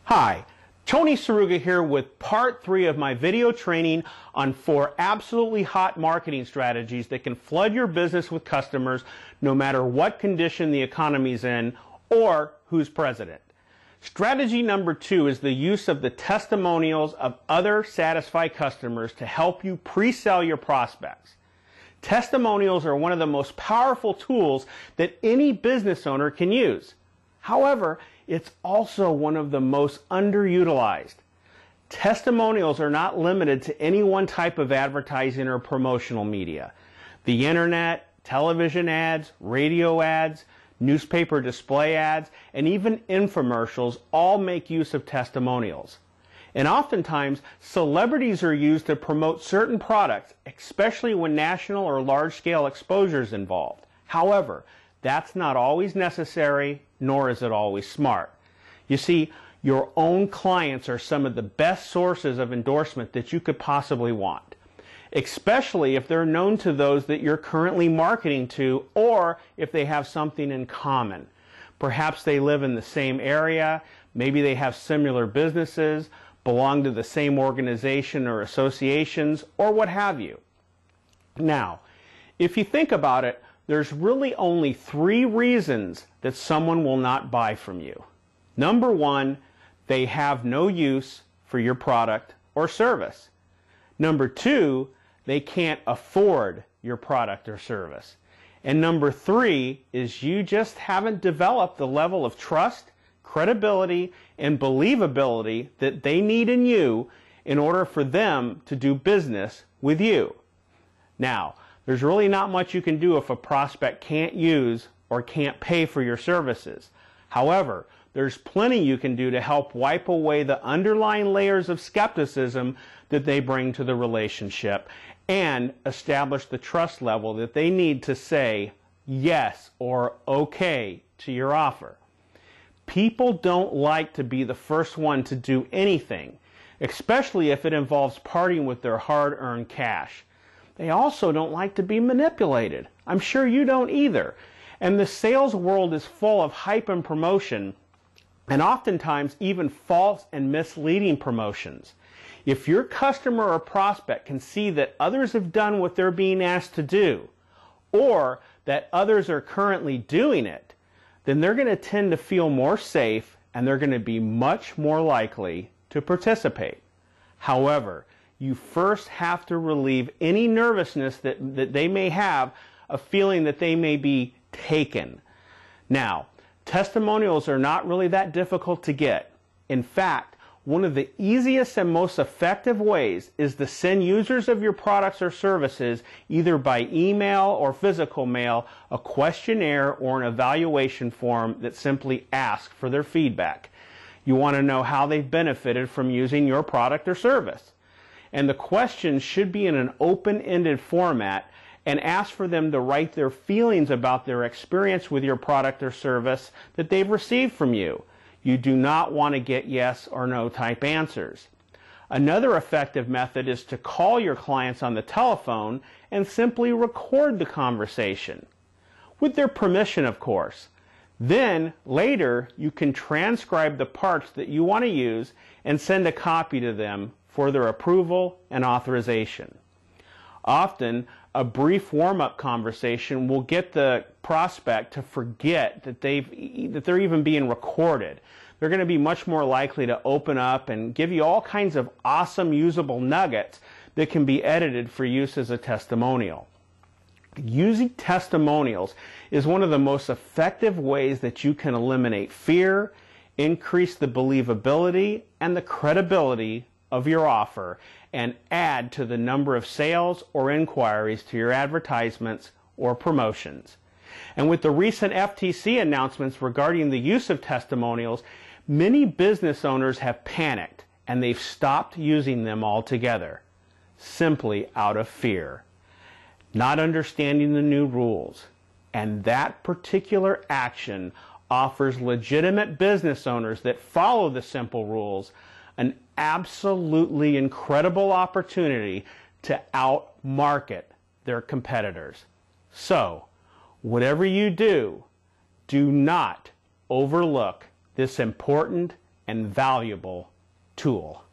Hi, Tony Seruga here with part 3 of my video training on 4 absolutely hot marketing strategies that can flood your business with customers no matter what condition the economy's in or who's president. Strategy number 2 is the use of the testimonials of other satisfied customers to help you pre-sell your prospects. Testimonials are one of the most powerful tools that any business owner can use. However, it's also one of the most underutilized. Testimonials are not limited to any one type of advertising or promotional media. The internet, television ads, radio ads, newspaper display ads, and even infomercials all make use of testimonials. And oftentimes, celebrities are used to promote certain products, especially when national or large-scale exposure is involved. However, that's not always necessary, nor is it always smart. You see, your own clients are some of the best sources of endorsement that you could possibly want, especially if they're known to those that you're currently marketing to, or if they have something in common. Perhaps they live in the same area, maybe they have similar businesses, belong to the same organization or associations, or what have you. Now, if you think about it, there's really only 3 reasons that someone will not buy from you. Number 1, they have no use for your product or service. Number 2, they can't afford your product or service. And number 3 is you just haven't developed the level of trust, credibility, and believability that they need in you in order for them to do business with you. Now, there's really not much you can do if a prospect can't use or can't pay for your services. However, there's plenty you can do to help wipe away the underlying layers of skepticism that they bring to the relationship and establish the trust level that they need to say yes or okay to your offer. People don't like to be the first one to do anything, especially if it involves parting with their hard-earned cash. They also don't like to be manipulated. I'm sure you don't either. And the sales world is full of hype and promotion, and oftentimes even false and misleading promotions. If your customer or prospect can see that others have done what they're being asked to do, or that others are currently doing it, then they're going to tend to feel more safe and they're going to be much more likely to participate. However, you first have to relieve any nervousness that they may have of feeling that they may be taken. Now, testimonials are not really that difficult to get. In fact, one of the easiest and most effective ways is to send users of your products or services, either by email or physical mail, a questionnaire or an evaluation form that simply asks for their feedback. You want to know how they've benefited from using your product or service. And the questions should be in an open-ended format and ask for them to write their feelings about their experience with your product or service that they've received from you. You do not want to get yes or no type answers. Another effective method is to call your clients on the telephone and simply record the conversation, with their permission, of course. Then, later, you can transcribe the parts that you want to use and send a copy to them for their approval and authorization. Often, a brief warm-up conversation will get the prospect to forget that they're even being recorded. They're going to be much more likely to open up and give you all kinds of awesome usable nuggets that can be edited for use as a testimonial. Using testimonials is one of the most effective ways that you can eliminate fear, increase the believability and the credibility of your offer, and add to the number of sales or inquiries to your advertisements or promotions. And with the recent FTC announcements regarding the use of testimonials, many business owners have panicked and they've stopped using them altogether, simply out of fear, not understanding the new rules. And that particular action offers legitimate business owners that follow the simple rules an absolutely incredible opportunity to outmarket their competitors. So, whatever you do, do not overlook this important and valuable tool.